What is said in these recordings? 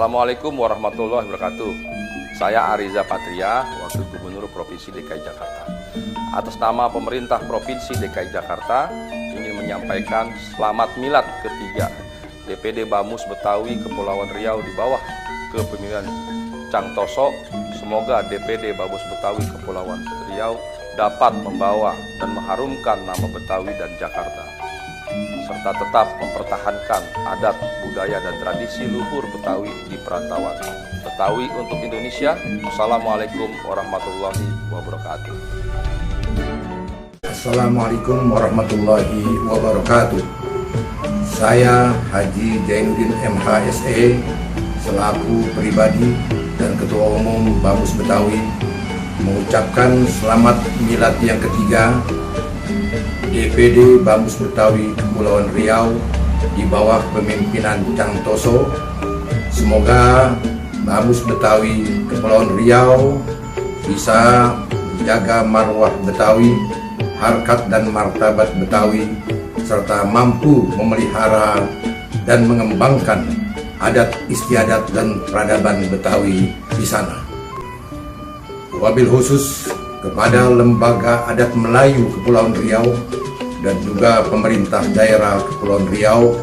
Assalamualaikum warahmatullahi wabarakatuh. Saya Ariza Patria, Wakil Gubernur Provinsi DKI Jakarta. Atas nama pemerintah Provinsi DKI Jakarta, ingin menyampaikan selamat milad ketiga DPD Bamus Betawi Kepulauan Riau di bawah kepemimpinan Chang Toso. Semoga DPD Bamus Betawi Kepulauan Riau dapat membawa dan mengharumkan nama Betawi dan Jakarta, serta tetap mempertahankan adat, budaya, dan tradisi luhur Betawi di perantauan. Betawi untuk Indonesia. Assalamualaikum warahmatullahi wabarakatuh. Assalamualaikum warahmatullahi wabarakatuh. Saya Haji Jainuddin MHSE selaku pribadi dan Ketua Umum Bamus Betawi mengucapkan selamat milad yang ketiga DPD Bamus Betawi Kepulauan Riau di bawah kepemimpinan Chang Toso. Semoga Bamus Betawi Kepulauan Riau bisa menjaga marwah Betawi, harkat dan martabat Betawi, serta mampu memelihara dan mengembangkan adat istiadat dan peradaban Betawi di sana. Wabil khusus kepada Lembaga Adat Melayu Kepulauan Riau dan juga pemerintah daerah Kepulauan Riau,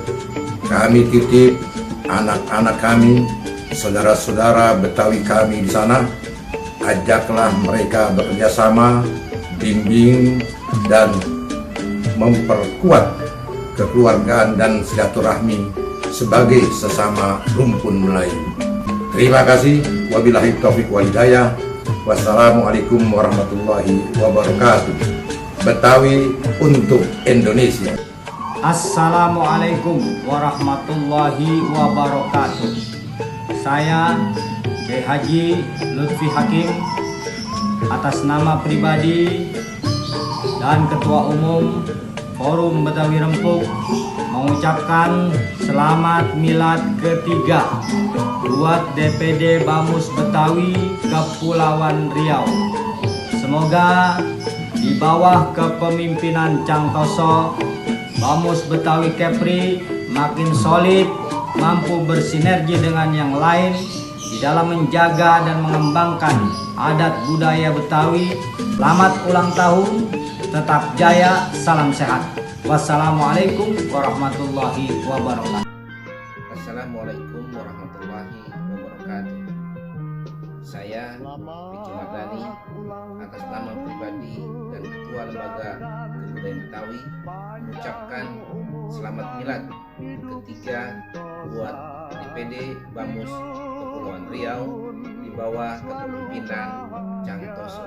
kami titip anak-anak kami, saudara-saudara Betawi kami di sana, ajaklah mereka bekerjasama, bimbing dan memperkuat kekeluargaan dan silaturahmi sebagai sesama rumpun Melayu. Terima kasih. Wabillahi taufiq wal hidayah. Wassalamualaikum warahmatullahi wabarakatuh. Betawi untuk Indonesia. Assalamualaikum warahmatullahi wabarakatuh. Saya Kiai Haji Lutfi Hakim atas nama pribadi dan Ketua Umum Forum Betawi Rempuk mengucapkan selamat milad ketiga buat DPD Bamus Betawi Kepulauan Riau. Semoga di bawah kepemimpinan Chang Toso, Bamus Betawi Kepri makin solid, mampu bersinergi dengan yang lain di dalam menjaga dan mengembangkan adat budaya Betawi. Selamat ulang tahun, tetap jaya, salam sehat. Wassalamualaikum warahmatullahi wabarakatuh. Assalamualaikum warahmatullahi wabarakatuh. Saya Biki Mardani atas nama pribadi dan Ketua Lembaga Kebudayaan Betawi mengucapkan selamat milad ketiga buat DPD Bamus Kepulauan Riau di bawah kepemimpinan Chang Toso.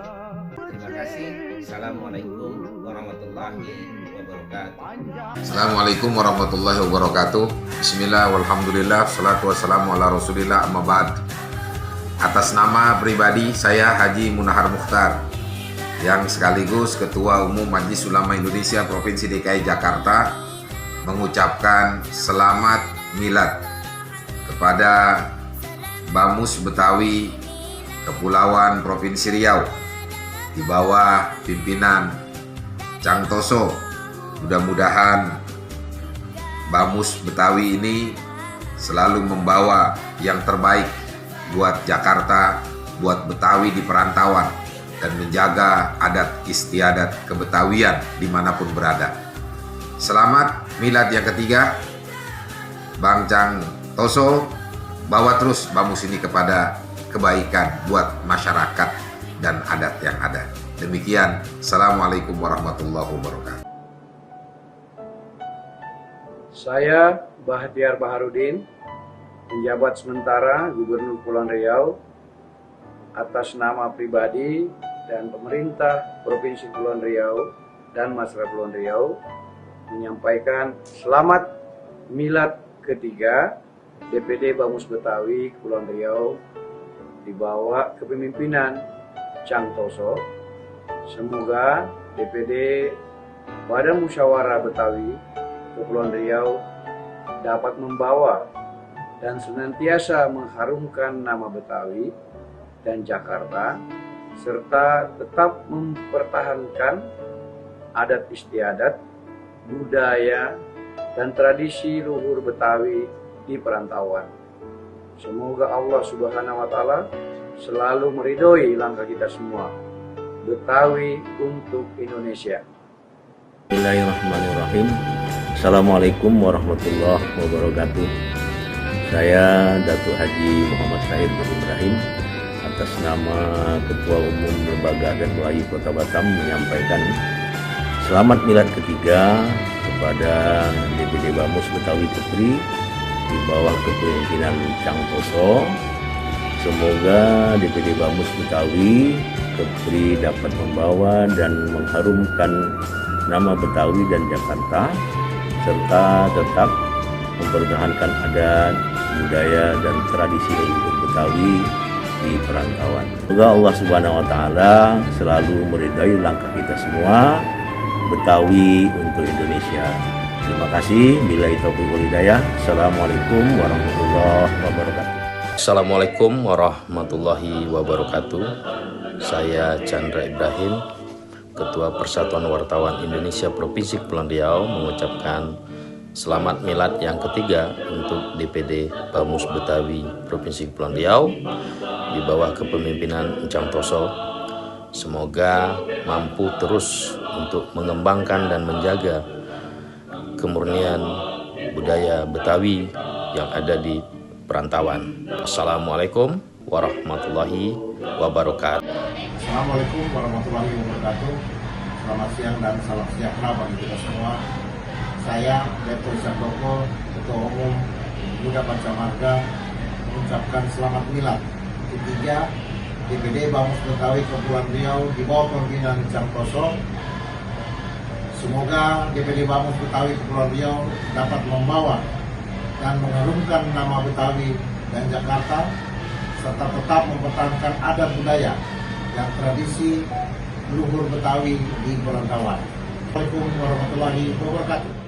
Terima kasih. Assalamualaikum warahmatullahi wabarakatuh. Assalamualaikum warahmatullahi wabarakatuh. Bismillah, walhamdulillah, salatu wassalamu ala rasulillah, amma ba'd. Atas nama pribadi saya Haji Munahar Mukhtar, yang sekaligus Ketua Umum Majelis Ulama Indonesia Provinsi DKI Jakarta, mengucapkan selamat milad kepada Bamus Betawi Kepulauan Provinsi Riau di bawah pimpinan Chang Toso. Mudah-mudahan Bamus Betawi ini selalu membawa yang terbaik buat Jakarta, buat Betawi di perantauan, dan menjaga adat istiadat kebetawian dimanapun berada. Selamat milad yang ketiga, Bang Chang Toso. Bawa terus Bamus ini kepada kebaikan buat masyarakat dan adat yang ada. Demikian, Assalamualaikum warahmatullahi wabarakatuh. Saya Bahtiar Baharudin, penjabat sementara Gubernur Kepulauan Riau, atas nama pribadi dan pemerintah Provinsi Kepulauan Riau dan masyarakat Kepulauan Riau menyampaikan selamat milad ketiga DPD Bamus Betawi Kepulauan Riau di bawah kepemimpinan Chang Toso. Semoga DPD Badan Musyawarah Betawi Kepulauan Riau dapat membawa dan senantiasa mengharumkan nama Betawi dan Jakarta, serta tetap mempertahankan adat istiadat, budaya, dan tradisi luhur Betawi di perantauan. Semoga Allah Subhanahu wa Ta'ala selalu meridhoi langkah kita semua. Betawi untuk Indonesia. Bismillahirrahmanirrahim. Assalamualaikum warahmatullahi wabarakatuh. Saya Datuk Haji Muhammad Syahid bin Ibrahim atas nama Ketua Umum Lembaga Adat Melayu Kota Batam menyampaikan selamat milad ketiga kepada DPD Bamus Betawi Kepri di bawah kepemimpinan Cang Toso. Semoga DPD Bamus Betawi Kepri dapat membawa dan mengharumkan nama Betawi dan Jakarta, serta tetap mempertahankan adat, budaya, dan tradisi leluhur Betawi di perantauan. Semoga Allah Subhanahu wa Ta'ala selalu meridai langkah kita semua, Betawi untuk Indonesia. Terima kasih. Billahi taufiq wal hidayah. Assalamualaikum warahmatullahi wabarakatuh. Assalamualaikum warahmatullahi wabarakatuh. Saya Chandra Ibrahim, Ketua Persatuan Wartawan Indonesia Provinsi Kepulauan Riau, mengucapkan selamat milad yang ketiga untuk DPD Bamus Betawi Provinsi Kepulauan Riau di bawah kepemimpinan Cang Toso. Semoga mampu terus untuk mengembangkan dan menjaga kemurnian budaya Betawi yang ada di perantauan. Assalamualaikum warahmatullahi wabarakatuh. Assalamualaikum warahmatullahi wabarakatuh. Selamat siang dan salam sejahtera bagi kita semua. Saya Dr. Syandoko, Ketua Umum Muda Pancamarga, mengucapkan selamat milad ketiga DPD Bamus Betawi Kepulauan Riau di bawah pimpinan Cang Toso. Semoga DPD Bamus Betawi Kepulauan Riau dapat membawa dan mengharumkan nama Betawi dan Jakarta, serta tetap mempertahankan adat budaya dan tradisi leluhur Betawi di perantauan. Assalamualaikum warahmatullahi wabarakatuh.